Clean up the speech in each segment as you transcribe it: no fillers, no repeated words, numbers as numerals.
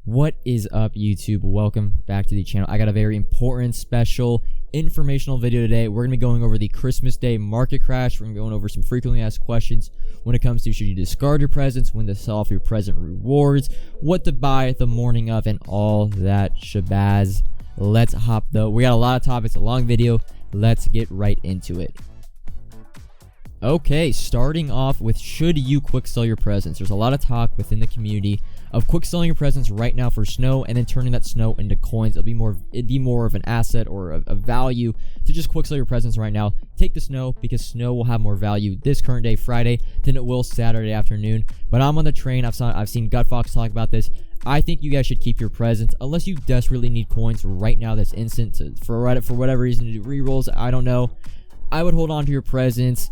What is up, YouTube? Welcome back to the channel. I got a very important, special, informational video today. We're going to be going over the Christmas Day market crash. We're going to be going over some frequently asked questions when it comes to should you discard your presents, when to sell off your present rewards, what to buy the morning of, and all that shabazz. Let's hop though. We got a lot of topics, a long video. Let's get right into it. Okay, starting off with should you quick sell your presents? There's a lot of talk within the community of quick selling your presents right now for snow and then turning that snow into coins. It'd be more of an asset or a value to just quick sell your presents right now. Take the snow because snow will have more value this current day, Friday, than it will Saturday afternoon. But I'm on the train. I've seen Gutfox talk about this. I think you guys should keep your presents unless you desperately need coins right now. That's instant for whatever reason to do rerolls. I don't know. I would hold on to your presents.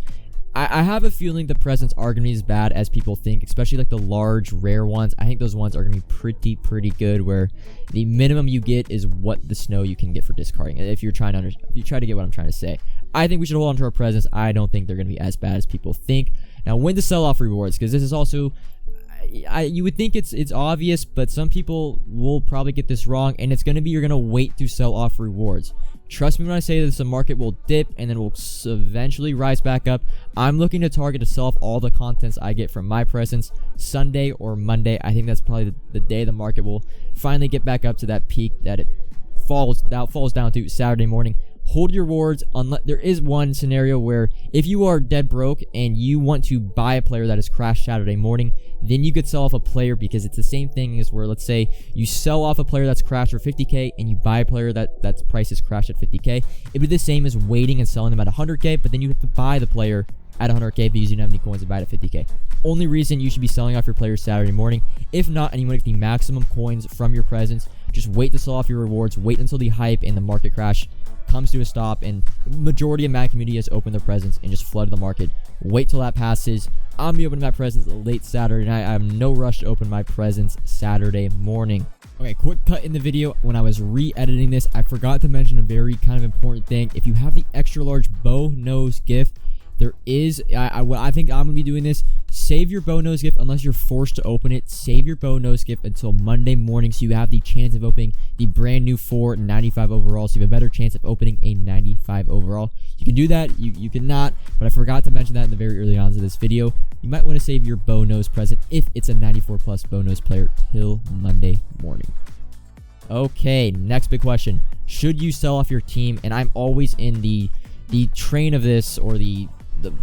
I have a feeling the presents are going to be as bad as people think, especially like the large, rare ones. I think those ones are going to be pretty good, where the minimum you get is what the snow you can get for discarding. If you try to get what I'm trying to say. I think we should hold on to our presents. I don't think they're going to be as bad as people think. Now, when to sell off rewards, because this is also... you would think it's obvious, but some people will probably get this wrong, and it's going to be you're going to wait to sell off rewards. Trust me when I say this, the market will dip and then will eventually rise back up. I'm looking to target to sell off all the contents I get from my presents Sunday or Monday. I think that's probably the day the market will finally get back up to that peak that it falls down to Saturday morning. Hold your rewards. There is one scenario where if you are dead broke and you want to buy a player that has crashed Saturday morning, then you could sell off a player, because it's the same thing as where, let's say you sell off a player that's crashed for 50k and you buy a player that's price is crashed at 50k. It'd be the same as waiting and selling them at 100k, but then you have to buy the player at 100k because you don't have any coins to buy it at 50k. Only reason you should be selling off your players Saturday morning. If not, and you want to get the maximum coins from your presents, just wait to sell off your rewards. Wait until the hype and the market crash comes to a stop and the majority of Madden community has opened their presents and just flooded the market. Wait till that passes. I'm gonna be opening my presents late Saturday night. I have no rush to open my presents Saturday morning. Okay, quick cut in the video. When I was re-editing this, I forgot to mention a very kind of important thing. If you have the extra large bow nose gift, there is, I think I'm going to be doing this. Save your bow nose gift unless you're forced to open it. Save your bow nose gift until Monday morning so you have the chance of opening the brand new 495 overall. So you have a better chance of opening a 95 overall. You can do that. You cannot, but I forgot to mention that in the very early on of this video. You might want to save your bow nose present if it's a 94 plus bow nose player till Monday morning. Okay, next big question. Should you sell off your team? And I'm always in the train of this, or the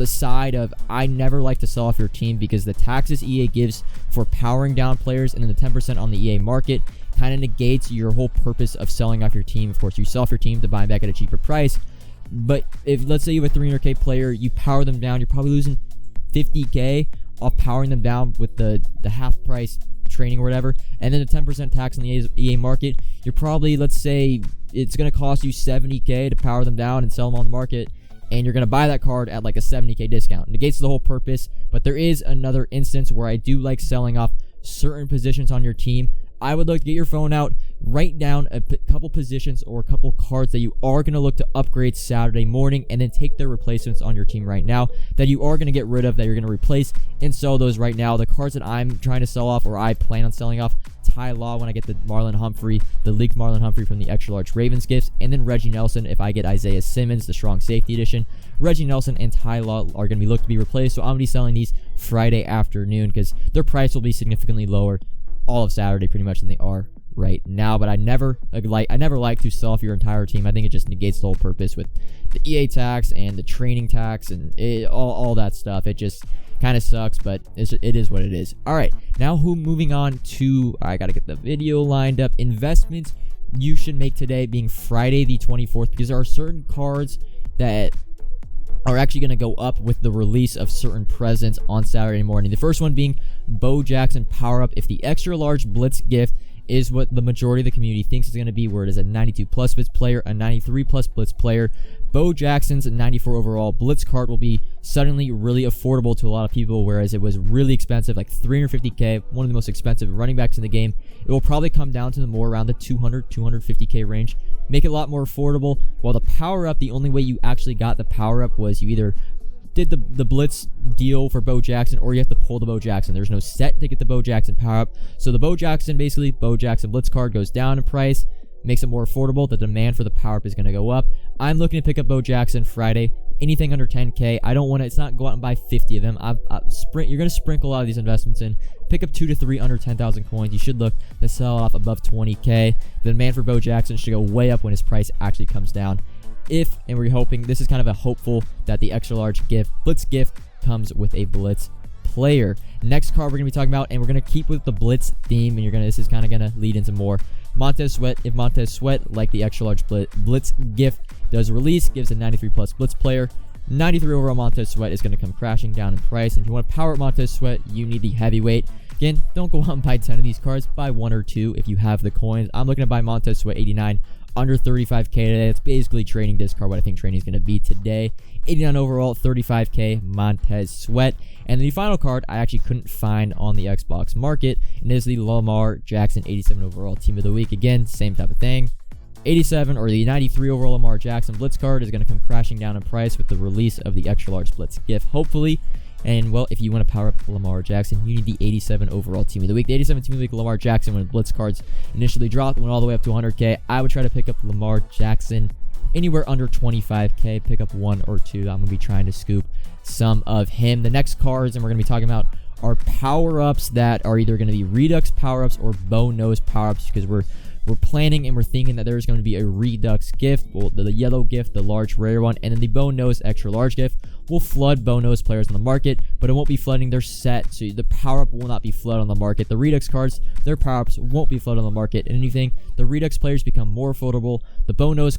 side of I never like to sell off your team, because the taxes EA gives for powering down players and then the 10% on the EA market kind of negates your whole purpose of selling off your team. Of course, you sell off your team to buy back at a cheaper price, but if let's say you have a 300k player, you power them down, you're probably losing 50k off powering them down with the half price training or whatever, and then the 10% tax on the EA market. You're probably, let's say it's going to cost you 70k to power them down and sell them on the market, and you're going to buy that card at like a 70k discount. Negates the whole purpose. But there is another instance where I do like selling off certain positions on your team. I would look to get your phone out, write down a couple positions or a couple cards that you are going to look to upgrade Saturday morning, and then take their replacements on your team right now that you are going to get rid of, that you're going to replace, and sell those right now. The cards that I'm trying to sell off, or I plan on selling off: Ty Law when I get the Marlon Humphrey, the leaked Marlon Humphrey from the extra large Ravens gifts, and then Reggie Nelson if I get Isaiah Simmons, the strong safety edition. Reggie Nelson and Ty Law are going to be looked to be replaced, so I'm going to be selling these Friday afternoon because their price will be significantly lower all of Saturday pretty much than they are right now. But I never like to sell off your entire team. I think it just negates the whole purpose with the EA tax and the training tax and all that stuff. It just kind of sucks, but it is what it is. All right, now moving on to, I gotta get the video lined up, investments you should make today, being Friday the 24th, because there are certain cards that are actually going to go up with the release of certain presents on Saturday morning. The first one being Bo Jackson Power Up. If the extra large Blitz gift is what the majority of the community thinks it's going to be, where it is a 92 plus Blitz player, a 93 plus Blitz player, Bo Jackson's 94 overall Blitz card will be suddenly really affordable to a lot of people, whereas it was really expensive, like 350k, one of the most expensive running backs in the game. It will probably come down to the more around the 250k range. Make it a lot more affordable. While the power up, the only way you actually got the power up was you either did the Blitz deal for Bo Jackson, or you have to pull the Bo Jackson. There's no set to get the Bo Jackson power up. So the Bo Jackson Blitz card goes down in price, makes it more affordable. The demand for the power up is going to go up. I'm looking to pick up Bo Jackson Friday. Anything under 10K. I don't want to, it's not go out and buy 50 of them. You're going to sprinkle a lot of these investments in. Pick up 2 to 3 under 10,000 coins. You should look to sell off above 20K. The demand for Bo Jackson should go way up when his price actually comes down. And we're hoping, this is kind of a hopeful that the extra large Blitz gift comes with a Blitz player. Next card we're going to be talking about, and we're going to keep with the Blitz theme, and this is kind of going to lead into more. Montez Sweat. If Montez Sweat, like the extra large Blitz gift does release, gives a 93 plus Blitz player. 93 overall Montez Sweat is going to come crashing down in price. And if you want to power up Montez Sweat, you need the heavyweight. Again, don't go out and buy 10 of these cards. Buy 1 or 2 if you have the coins. I'm looking to buy Montez Sweat 89 under 35K today. It's basically trading this card, what I think trading is going to be today. 89 overall, 35K Montez Sweat. And the final card I actually couldn't find on the Xbox market, and it is the Lamar Jackson 87 overall Team of the Week. Again, same type of thing. 87 or the 93 overall Lamar Jackson Blitz card is going to come crashing down in price with the release of the extra large Blitz gift, hopefully. And, well, if you want to power up Lamar Jackson, you need the 87 overall Team of the Week. The 87 Team of the Week Lamar Jackson, when Blitz cards initially dropped, went all the way up to 100K. I would try to pick up Lamar Jackson anywhere under 25K. Pick up 1 or 2. I'm going to be trying to scoop some of him. The next cards, and we're going to be talking about, are power-ups that are either going to be Redux power-ups or Bow Nose power-ups, because we're planning and we're thinking that there's going to be a Redux gift, well, the yellow gift, the large rare one, and then the Bow Nose extra large gift will flood Bow Nose players on the market, but it won't be flooding their set, so the power-up will not be flooded on the market. The Redux cards, their power-ups won't be flooded on the market. And anything, the Redux players become more affordable, the Bow Nose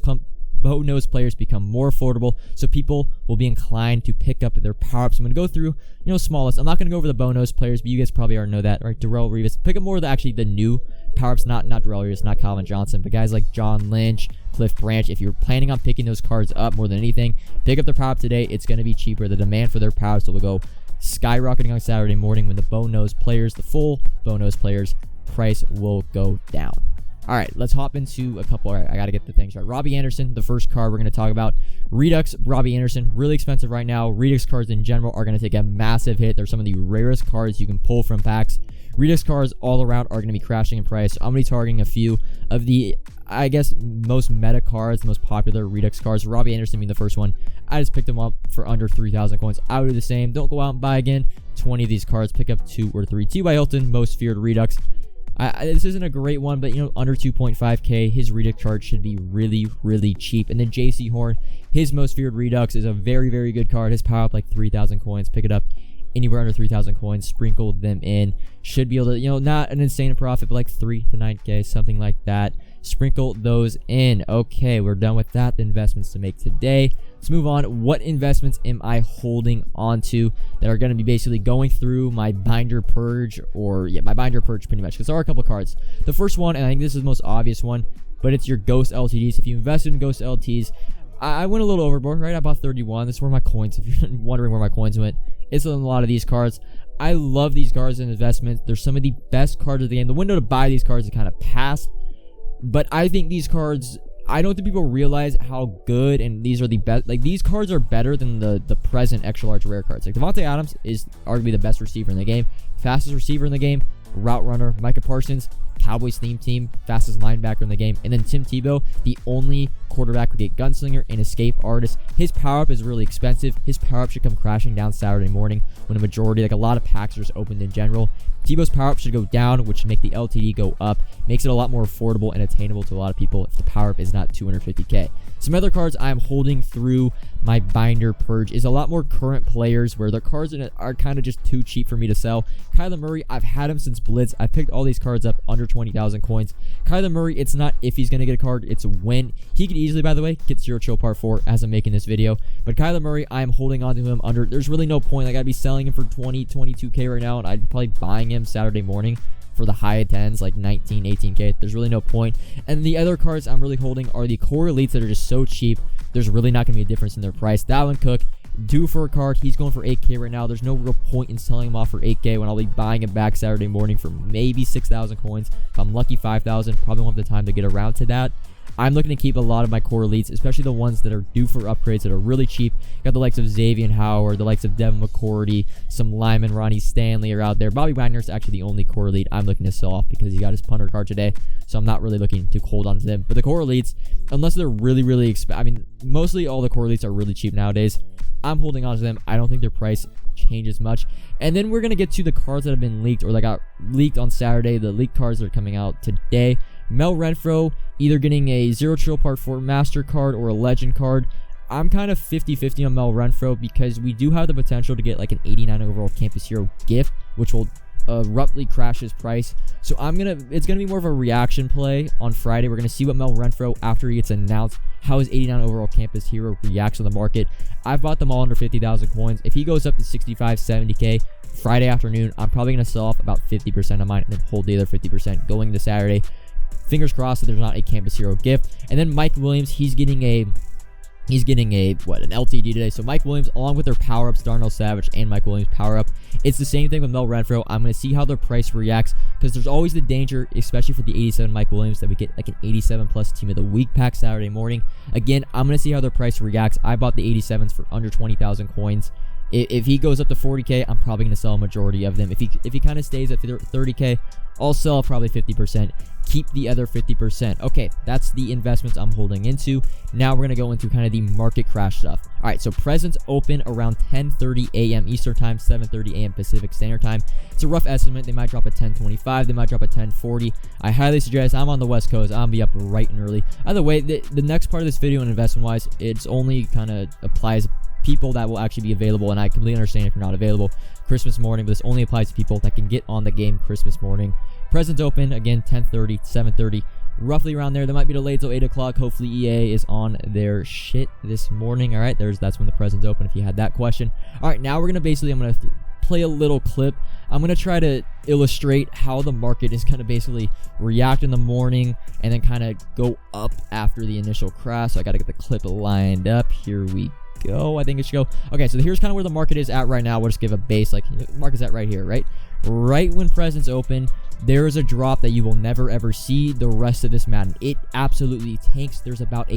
players become more affordable, so people will be inclined to pick up their power-ups. I'm going to go through, small list. I'm not going to go over the Bow Nose players, but you guys probably already know that, right? Darrell Revis. Pick up more of the new power-ups, not Darrell Revis, not Calvin Johnson, but guys like John Lynch, Cliff Branch. If you're planning on picking those cards up more than anything, pick up their power-up today. It's going to be cheaper. The demand for their power-ups will go skyrocketing on Saturday morning when the Bow Nose players, the full Bow Nose players, price will go down. All right, let's hop into a couple. All right, I got to get the things right. Robbie Anderson, the first card we're going to talk about. Redux, Robbie Anderson, really expensive right now. Redux cards in general are going to take a massive hit. They're some of the rarest cards you can pull from packs. Redux cards all around are going to be crashing in price. So I'm going to be targeting a few of the, I guess, most meta cards, the most popular Redux cards. Robbie Anderson being the first one. I just picked them up for under 3,000 coins. I would do the same. Don't go out and buy again 20 of these cards. Pick up 2 or 3. T.Y. Hilton, most feared Redux. This isn't a great one, but under 2.5K, his Redux card should be really, really cheap. And then JC Horn, his most feared Redux is a very, very good card. His power up like 3,000 coins. Pick it up anywhere under 3,000 coins. Sprinkle them in. Should be able to, not an insane profit, but like 3 to 9K, something like that. Sprinkle those in. Okay, we're done with that. The investments to make today. Let's move on. What investments am I holding onto that are going to be basically going through my binder purge, my binder purge pretty much, because there are a couple cards. The first one, and I think this is the most obvious one, but it's your Ghost LTDs. If you invested in Ghost LTs, I went a little overboard, right? I bought 31. This is where my coins, if you're wondering where my coins went, it's in a lot of these cards. I love these cards and investments. They're some of the best cards of the game. The window to buy these cards is kind of past, but I think these cards, I don't think people realize how good, and these are the best. Like, these cards are better than the present extra large rare cards. Like, Devontae Adams is arguably the best receiver in the game, fastest receiver in the game, route runner. Micah Parsons, Cowboys theme team, fastest linebacker in the game. And then Tim Tebow, the only quarterback who get gunslinger and escape artist. His power up is really expensive. His power up should come crashing down Saturday morning when a majority, like a lot of packs are just opened in general. Tebow's power up should go down, which should make the LTD go up. Makes it a lot more affordable and attainable to a lot of people if the power up is not 250K. Some other cards I'm holding through my binder purge is a lot more current players where their cards are kind of just too cheap for me to sell. Kyler Murray, I've had him since Blitz. I picked all these cards up under 20,000 coins. Kyler Murray, it's not if he's going to get a card, it's when. He could easily, by the way, get Zero Chill Part 4 as I'm making this video. But Kyler Murray, I am holding on to him under, there's really no point. Like, I'd be selling him for 20, 22K right now, and I'd be probably buying him Saturday morning for the high 10s, like 19, 18K. There's really no point. And the other cards I'm really holding are the core elites that are just so cheap. There's really not going to be a difference in their price. Dalvin Cook, due for a card. He's going for 8K right now. There's no real point in selling him off for 8K when I'll be buying him back Saturday morning for maybe 6,000 coins. If I'm lucky, 5,000. Probably won't have the time to get around to that. I'm looking to keep a lot of my core elites, especially the ones that are due for upgrades that are really cheap. Got the likes of Xavier Howard, the likes of Devin McCourty, some Lyman, Ronnie Stanley are out there. Bobby Wagner's actually the only core elite I'm looking to sell off because he got his punter card today, so I'm not really looking to hold on to them. But the core elites, unless they're really, really expensive, I mean, mostly all the core elites are really cheap nowadays. I'm holding on to them. I don't think their price changes much. And then we're going to get to the cards that have been leaked or that got leaked on Saturday, the leaked cards that are coming out today. Mel Renfro either getting a 0 Trill Part 4 Master card or a Legend card. I'm kind of 50-50 on Mel Renfro because we do have the potential to get like an 89 overall Campus Hero gift, which will abruptly crash his price. So it's gonna be more of a reaction play on Friday. We're gonna see what Mel Renfro, after he gets announced, how his 89 overall Campus Hero reacts on the market. I've bought them all under 50,000 coins. If he goes up to 65, 70k Friday afternoon, I'm probably gonna sell off about 50% of mine and then hold the other 50% going into Saturday. Fingers crossed that there's not a Campus Hero gift. And then Mike Williams, he's getting an LTD today. So Mike Williams, along with their power-ups, Darnell Savage and Mike Williams power-up. It's the same thing with Mel Renfro. I'm going to see how their price reacts because there's always the danger, especially for the 87 Mike Williams, that we get like an 87 plus Team of the Week pack Saturday morning. Again, I'm going to see how their price reacts. I bought the 87s for under 20,000 coins. If he goes up to 40k, I'm probably going to sell a majority of them. If he kind of stays at 30k, I'll sell probably 50%. Keep the other 50%. Okay, that's the investments I'm holding into. Now we're going to go into kind of the market crash stuff. All right, so presents open around 10:30 a.m. Eastern Time, 7:30 a.m. Pacific Standard Time. It's a rough estimate. They might drop at 10:25. They might drop at 10:40. I highly suggest, I'm on the West Coast. I'm going to be up right and early. Either way, the next part of this video and investment-wise, it's only kind of applies people that will actually be available, and I completely understand if you're not available Christmas morning, but this only applies to people that can get on the game Christmas morning. Presents open again 10:30, 7:30, roughly around there. They might be delayed till 8 o'clock. Hopefully EA is on their shit this morning. All right, that's when the presents open, if you had that question. All right, now we're gonna I'm gonna play a little clip. I'm gonna try to illustrate how the market is gonna basically react in the morning and then kind of go up after the initial crash. So I gotta get the clip lined up. Here we go. I think it should go. Okay, so here's kind of where the market is at right now. We'll just give a base, like the market's at right here, right when presents open. There is a drop that you will never ever see the rest of this Madden. It absolutely tanks. There's about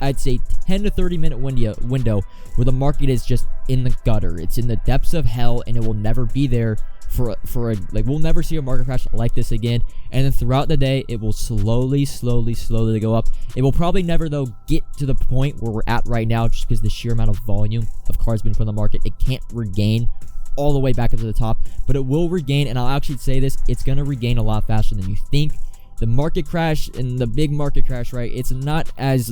I'd say 10 to 30 minute window where the market is just in the gutter. It's in the depths of hell, and it will never be there we'll never see a market crash like this again. And then throughout the day, it will slowly go up. It will probably never, though, get to the point where we're at right now, just because the sheer amount of volume of cards being put on the market. It can't regain all the way back up to the top, but it will regain. And I'll actually say this, it's going to regain a lot faster than you think. The market crash and the big market crash, right, it's not as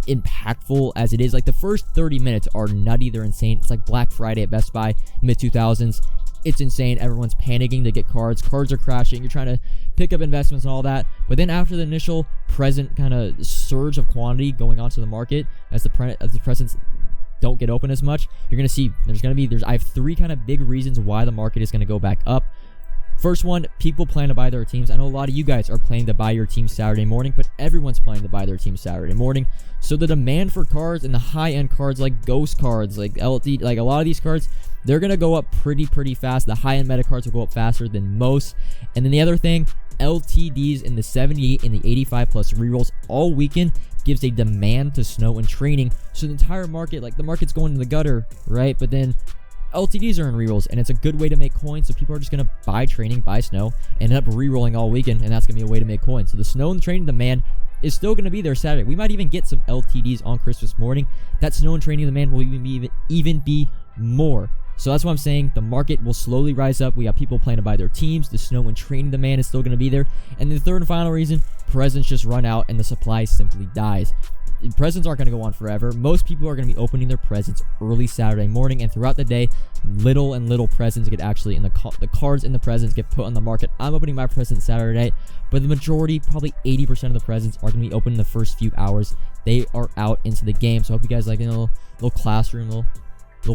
impactful as it is. Like, the first 30 minutes are nutty. They're insane. It's like Black Friday at Best Buy, mid-2000s. It's insane. Everyone's panicking to get cards. Cards are crashing. You're trying to pick up investments and all that. But then after the initial present kind of surge of quantity going onto the market, as the presents don't get open as much, you're going to see I have three kind of big reasons why the market is going to go back up. First one, people plan to buy their teams. I know a lot of you guys are planning to buy your team Saturday morning, but everyone's planning to buy their team Saturday morning. So the demand for cards and the high-end cards like Ghost cards, like LTD, like a lot of these cards, they're going to go up pretty fast. The high-end meta cards will go up faster than most. And then the other thing, LTDs in the 78 and the 85 plus rerolls all weekend gives a demand to snow and training. So the entire market, like the market's going in the gutter, right? But then LTDs are in rerolls, and it's a good way to make coins. So people are just going to buy training, buy snow, and end up rerolling all weekend, and that's going to be a way to make coins. So the snow and training demand is still going to be there Saturday. We might even get some LTDs on Christmas morning. That snow and training demand will even be more. So that's why I'm saying the market will slowly rise up. We have people planning to buy their teams. The snow and training demand is still going to be there. And the third and final reason, presents just run out and the supply simply dies. Presents aren't going to go on forever. Most people are going to be opening their presents early Saturday morning, and throughout the day, little presents get actually in the cards and the presents get put on the market. I'm opening my present Saturday night, but the majority, probably 80% of the presents, are going to be open in the first few hours. They are out into the game. So I hope you guys like a little classroom, little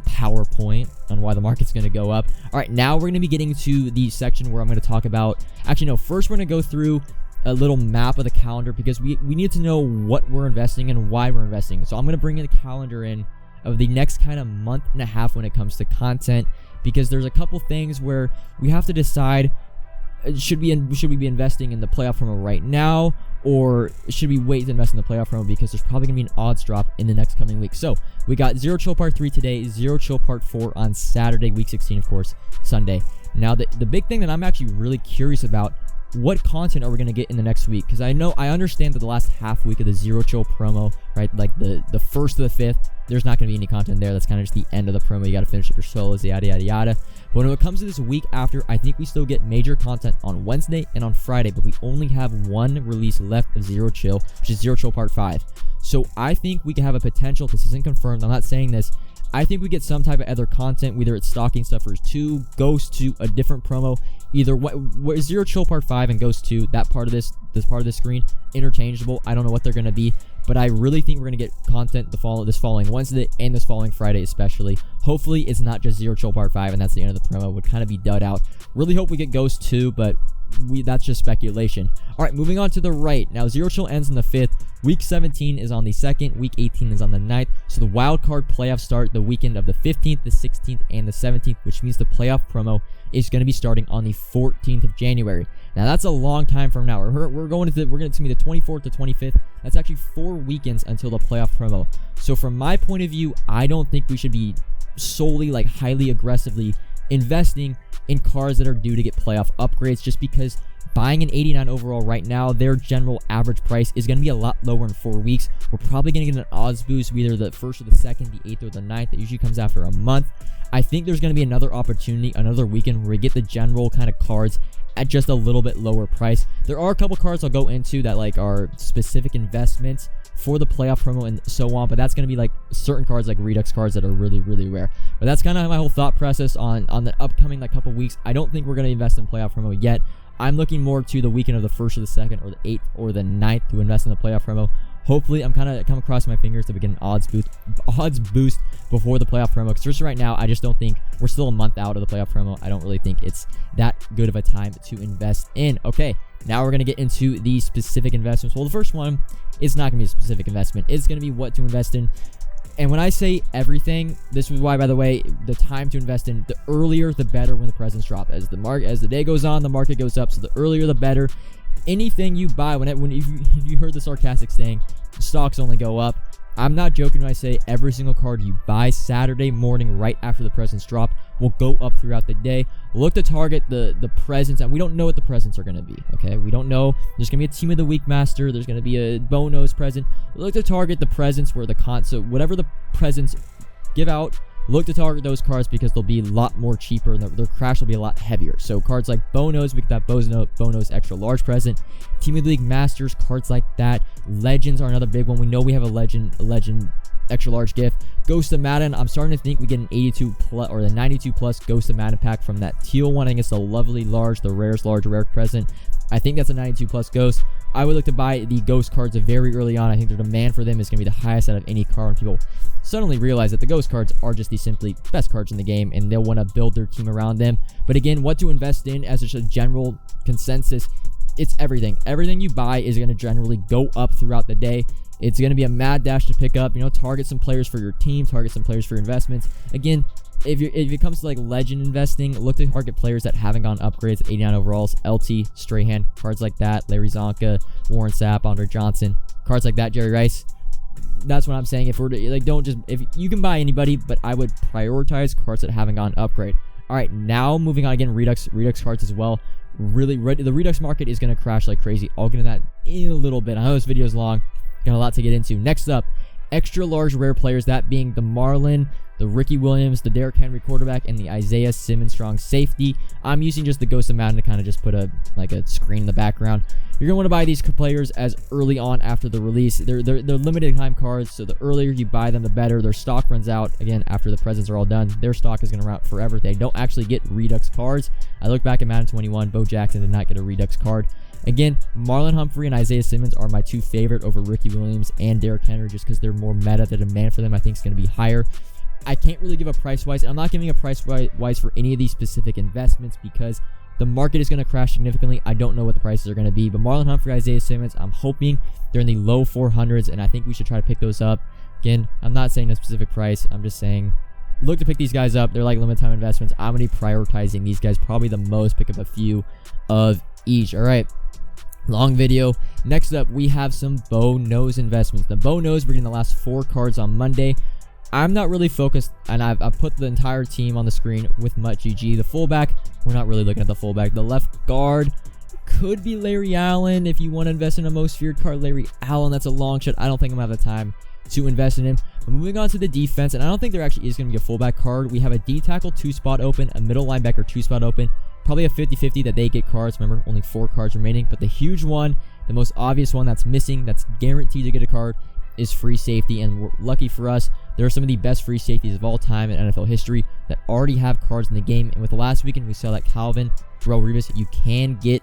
PowerPoint on why the market's going to go up. All right, now we're going to be getting to the section where I'm going to talk about, first we're going to go through a little map of the calendar, because we need to know what we're investing and why we're investing. So I'm going to bring in the calendar in of the next kind of month and a half when it comes to content, because there's a couple things where we have to decide should we be investing in the playoff promo right now, or should we wait to invest in the playoff promo because there's probably gonna be an odds drop in the next coming week? So we got Zero Chill Part 3 today, Zero Chill Part 4 on Saturday, week 16, of course, Sunday. Now the big thing that I'm actually really curious about, what content are we going to get in the next week? Because I understand that the last half week of the Zero Chill promo, right, like the first to the fifth, there's not going to be any content there. That's kind of just the end of the promo. You got to finish up your solos, yada, yada, yada. But when it comes to this week after, I think we still get major content on Wednesday and on Friday, but we only have one release left of Zero Chill, which is Zero Chill Part 5. So I think we can have a potential, this isn't confirmed, I'm not saying this, I think we get some type of other content, whether it's Stocking Stuffers 2, Ghost 2, a different promo, either what Zero Chill Part 5 and Ghost 2, that part of this part of the screen, interchangeable. I don't know what they're going to be, but I really think we're going to get content this following Wednesday and this following Friday especially. Hopefully it's not just Zero Chill Part 5 and that's the end of the promo. Would kind of be dud out. Really hope we get Ghost 2, but that's just speculation. All right, moving on to the right. Now, Zero Chill ends on the 5th. Week 17 is on the 2nd. Week 18 is on the 9th. So the wild card playoffs start the weekend of the 15th, the 16th, and the 17th, which means the playoff promo is going to be starting on the 14th of January. Now, that's a long time from now. We're going to be the 24th to 25th. That's actually 4 weekends until the playoff promo. So from my point of view, I don't think we should be solely, like, highly aggressively investing in cars that are due to get playoff upgrades, just because buying an 89 overall right now, their general average price is going to be a lot lower in 4 weeks. We're probably going to get an odds boost, either the 1st or the 2nd, the 8th or the 9th. That usually comes after a month. I think there's going to be another opportunity, another weekend where we get the general kind of cards at just a little bit lower price. There are a couple cards I'll go into that like are specific investments for the playoff promo and so on, but that's going to be like certain cards like Redux cards that are really, really rare. But that's kind of my whole thought process on the upcoming like couple weeks. I don't think we're going to invest in playoff promo yet. I'm looking more to the weekend of the 1st or the 2nd or the 8th or the 9th to invest in the playoff promo. Hopefully, I'm kind of come across my fingers to begin an odds boost before the playoff promo. Because just right now, I just don't think we're still a month out of the playoff promo. I don't really think it's that good of a time to invest in. Okay, now we're going to get into the specific investments. Well, the first one is not going to be a specific investment. It's going to be what to invest in. And when I say everything, this is why, by the way, the time to invest in, the earlier the better when the presents drop. As the day goes on, the market goes up. So the earlier the better. Anything you buy, if you heard the sarcastic saying, stocks only go up. I'm not joking when I say every single card you buy Saturday morning right after the presents drop will go up throughout the day. Look to target the presents, and we don't know what the presents are going to be, okay? We don't know. There's going to be a Team of the Week Master. There's going to be a bonus present. Look to target the presents where so whatever the presents give out, look to target those cards because they'll be a lot more cheaper and their crash will be a lot heavier. So cards like Bonos, we get that Bonos extra large present. Team of the League Masters, cards like that. Legends are another big one. We know we have a legend extra large gift. Ghost of Madden, I'm starting to think we get an 82 plus or the 92 plus Ghost of Madden pack from that teal one. I think it's the lovely large, the rarest large rare present. I think that's a 92 plus Ghost. I would look to buy the Ghost cards very early on. I think the demand for them is going to be the highest out of any card when people suddenly realize that the Ghost cards are just the simply best cards in the game and they'll want to build their team around them. But again, what to invest in as just a general consensus, it's everything. Everything you buy is going to generally go up throughout the day. It's going to be a mad dash to pick up. Target some players for your team, target some players for your investments. Again, if it comes to like legend investing, look to target players that haven't gone upgrades, 89 overalls, LT, Strahan, cards like that, Larry Zonka, Warren Sapp, Andre Johnson, cards like that, Jerry Rice. That's what I'm saying. If you can buy anybody, but I would prioritize cards that haven't gone upgrade. All right, now moving on again, Redux cards as well. Really, the Redux market is going to crash like crazy. I'll get into that in a little bit. I know this video is long. Got a lot to get into. Next up, extra large rare players, that being the Marlon, the Ricky Williams, the Derrick Henry quarterback, and the Isaiah Simmons strong safety. I'm using just the Ghost of Madden to kind of just put a screen in the background. You're going to want to buy these players as early on after the release. They're limited time cards, so the earlier you buy them, the better. Their stock runs out, again, after the presents are all done. Their stock is going to run out forever. They don't actually get Redux cards. I look back at Madden 21, Bo Jackson did not get a Redux card. Again, Marlon Humphrey and Isaiah Simmons are my two favorite over Ricky Williams and Derrick Henry just because they're more meta. The demand for them, I think, is going to be higher. I can't really give a price-wise. I'm not giving a price-wise for any of these specific investments because the market is going to crash significantly. I don't know what the prices are going to be. But Marlon Humphrey, Isaiah Simmons, I'm hoping they're in the low 400s, and I think we should try to pick those up. Again, I'm not saying a specific price. I'm just saying look to pick these guys up. They're like limited time investments. I'm going to be prioritizing these guys probably the most. Pick up a few of each. All right. Long video. Next up, we have some Bo Knows investments. The Bo Knows, we're getting the last 4 cards on Monday. I'm not really focused, and I've put the entire team on the screen with Mutt GG. The fullback, we're not really looking at the fullback. The left guard could be Larry Allen. If you want to invest in a most feared card, Larry Allen, that's a long shot. I don't think I'm going to have the time to invest in him. But moving on to the defense, and I don't think there actually is going to be a fullback card. We have a D-tackle 2-spot open, a middle linebacker 2-spot open. Probably a 50-50 that they get cards. Remember, only 4 cards remaining. But the huge one, the most obvious one that's missing, that's guaranteed to get a card, is free safety. And we're lucky for us, there are some of the best free safeties of all time in NFL history that already have cards in the game. And with the last weekend, we saw that Calvin, Darrelle Revis, you can get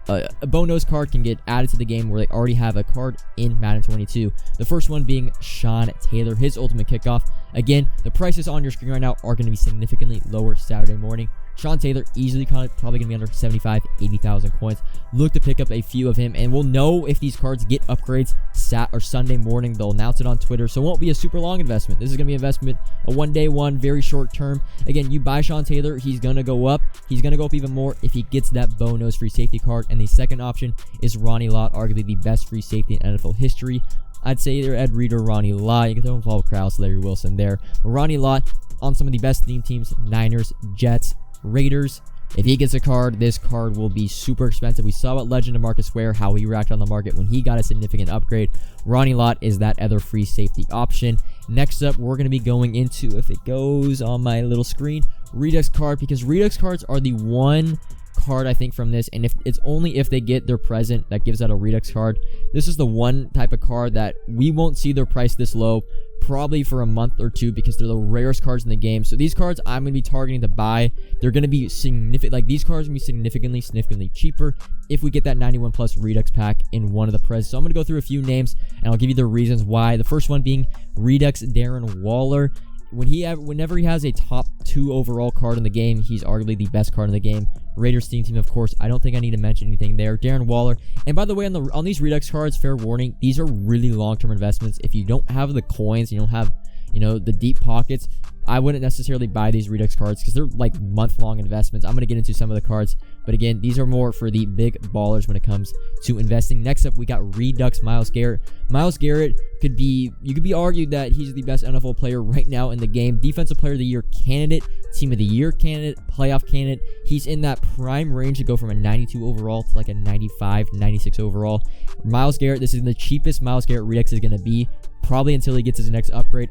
a Bo Knows card can get added to the game where they already have a card in Madden 22. The first one being Sean Taylor, his ultimate kickoff. Again, the prices on your screen right now are going to be significantly lower Saturday morning. Sean Taylor easily probably going to be under 75, 80,000 coins. Look to pick up a few of him, and we'll know if these cards get upgrades Sunday morning. They'll announce it on Twitter, so it won't be a super long investment. This is going to be an investment, a one-day one, very short term. Again, you buy Sean Taylor, he's going to go up. He's going to go up even more if he gets that Bo Knows free safety card. And the second option is Ronnie Lott, arguably the best free safety in NFL history. I'd say either Ed Reed or Ronnie Lott. You can throw in Paul Krause, Larry Wilson there. But Ronnie Lott on some of the best theme teams, Niners, Jets, Raiders. If he gets a card, this card will be super expensive. We saw what Legend of Marcus Ware, how he reacted on the market when he got a significant upgrade. Ronnie Lott is that other free safety option. Next up, we're going to be going into, if it goes on my little screen, Redux card, because Redux cards are the one card I think from this, and if it's only if they get their present that gives out a Redux card. This is the one type of card that we won't see their price this low probably for a month or two, because they're the rarest cards in the game. So these cards I'm going to be targeting to buy. They're going to be significant, like these cards are going to be significantly cheaper if we get that 91 plus Redux pack in one of the presents. So I'm going to go through a few names and I'll give you the reasons why. The first one being Redux Darren Waller. Whenever he has a top 2 overall card in the game, he's arguably the best card in the game. Raiders team, of course. I don't think I need to mention anything there. Darren Waller. And by the way, on these Redux cards, fair warning, these are really long-term investments. If you don't have the coins, you don't have, the deep pockets, I wouldn't necessarily buy these Redux cards because they're like month-long investments. I'm going to get into some of the cards, but again, these are more for the big ballers when it comes to investing. Next up, we got Redux Myles Garrett. Myles Garrett you could be argued that he's the best NFL player right now in the game. Defensive Player of the Year candidate, Team of the Year candidate, playoff candidate. He's in that prime range to go from a 92 overall to like a 95, 96 overall. Myles Garrett, this is the cheapest Myles Garrett Redux is going to be, probably until he gets his next upgrade.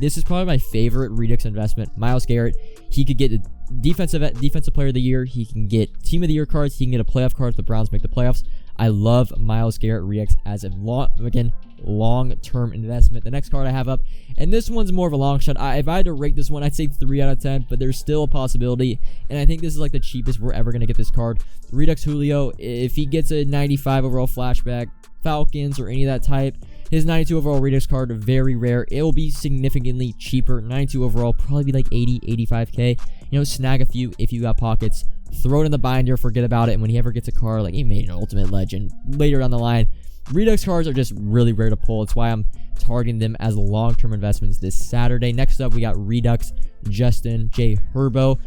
This is probably my favorite Redux investment. Myles Garrett, he could get a defensive Player of the Year. He can get Team of the Year cards. He can get a playoff card if the Browns make the playoffs. I love Myles Garrett Redux as a long-term investment. The next card I have up, and this one's more of a long shot. If I had to rate this one, I'd say 3 out of 10, but there's still a possibility, and I think this is like the cheapest we're ever going to get this card. Redux Julio, if he gets a 95 overall flashback, Falcons or any of that type, his 92 overall Redux card, very rare. It will be significantly cheaper. 92 overall, probably be like 80, 85k. Snag a few if you got pockets. Throw it in the binder, forget about it, and when he ever gets a card, like he made an Ultimate Legend later down the line, Redux cards are just really rare to pull. That's why I'm targeting them as long-term investments this Saturday. Next up, we got Redux Justin J. Herbo.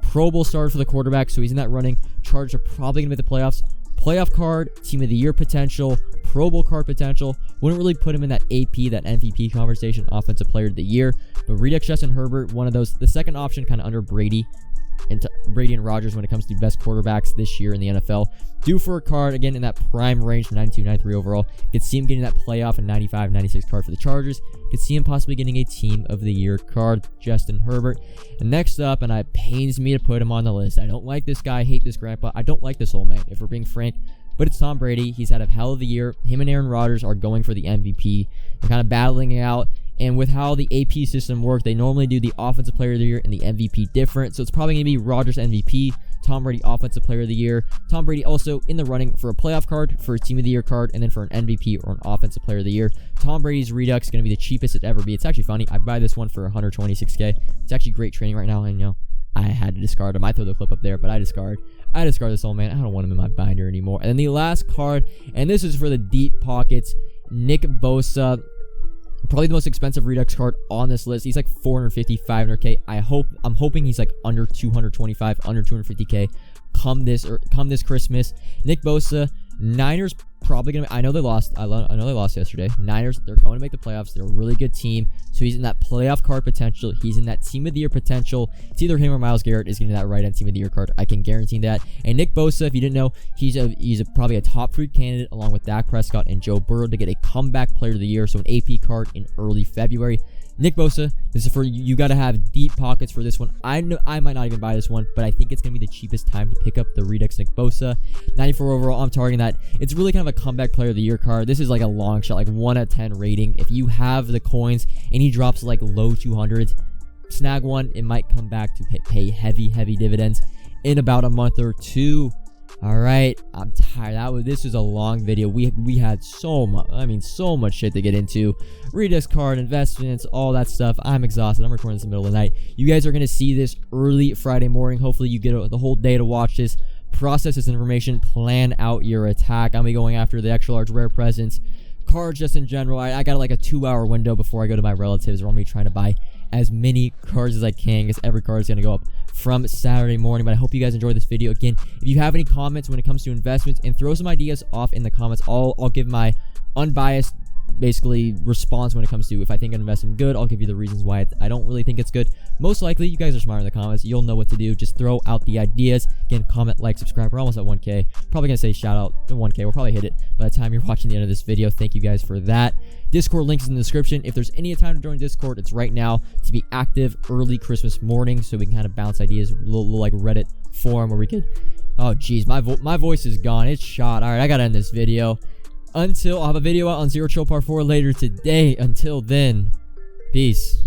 Pro Bowl starter for the quarterback, so he's in that running. Chargers are probably going to make the playoffs. Playoff card, Team of the Year potential, Pro Bowl card potential. Wouldn't really put him in that AP, that MVP conversation, Offensive Player of the Year. But Redux Justin Herbert, one of those. The second option, kind of under Brady and Rodgers when it comes to best quarterbacks this year in the NFL. Due for a card, again, in that prime range, 92, 93 overall. Could see him getting that playoff and 95, 96 card for the Chargers. Could see him possibly getting a Team of the Year card, Justin Herbert. And next up, and it pains me to put him on the list. I don't like this guy. I hate this grandpa. I don't like this old man, if we're being frank. But it's Tom Brady. He's had a hell of a year. Him and Aaron Rodgers are going for the MVP. They're kind of battling it out. And with how the AP system works, they normally do the Offensive Player of the Year and the MVP different. So it's probably going to be Rodgers MVP, Tom Brady Offensive Player of the Year. Tom Brady also in the running for a playoff card, for a Team of the Year card, and then for an MVP or an Offensive Player of the Year. Tom Brady's Redux is going to be the cheapest it ever be. It's actually funny. I buy this one for 126k. It's actually great trading right now. And I had to discard him. I throw the clip up there, but I discard this old man. I don't want him in my binder anymore. And then the last card, and this is for the deep pockets, Nick Bosa. Probably the most expensive Redux card on this list. He's like 450, 500k. I'm hoping he's like under 225, under 250k come this Christmas. Nick Bosa, Niners probably gonna. I know they lost yesterday. Niners, they're going to make the playoffs. They're a really good team. So he's in that playoff card potential. He's in that team of the year potential. It's either him or Myles Garrett is getting that right end team of the year card. I can guarantee that. And Nick Bosa, if you didn't know, he's probably a top 3 candidate along with Dak Prescott and Joe Burrow to get a comeback player of the year. So an AP card in early February. Nick Bosa, this is for you. You got to have deep pockets for this one. I know I might not even buy this one, but I think it's going to be the cheapest time to pick up the Redux Nick Bosa. 94 overall, I'm targeting that. It's really kind of a comeback player of the year card. This is like a long shot, like 1 out of 10 rating. If you have the coins and he drops like low 200s, snag one. It might come back to pay heavy dividends in about a month or 2. All right, I'm tired. This was a long video. We had so much shit to get into. Redux card, investments, all that stuff. I'm exhausted. I'm recording this in the middle of the night. You guys are going to see this early Friday morning. Hopefully you get the whole day to watch this, process this information, plan out your attack. I'm going to be going after the extra large rare presents, cards just in general. I got like a 2-hour window before I go to my relatives where I'm going to be trying to buy as many cards as I can, because every card is going to go up from Saturday morning. But I hope you guys enjoyed this video. Again, if you have any comments when it comes to investments, and throw some ideas off in the comments, I'll give my unbiased basically response when it comes to if I think an investment good. I'll give you the reasons why I don't really think it's good. Most likely you guys are smart in the comments. You'll know what to do. Just throw out the ideas. Again, comment, like, subscribe. We're almost at 1k. Probably gonna say shout out to 1k. We'll probably hit it by the time you're watching the end of this video. Thank you guys for that. Discord links in the description. If there's any time to join Discord, it's right now to be active early Christmas morning, so we can kind of bounce ideas, a little like Reddit forum where we could. Oh geez, my voice is gone. It's shot. All right, I gotta end this video. I'll have a video out on Zero Chill Part 4 later today. Until then, peace.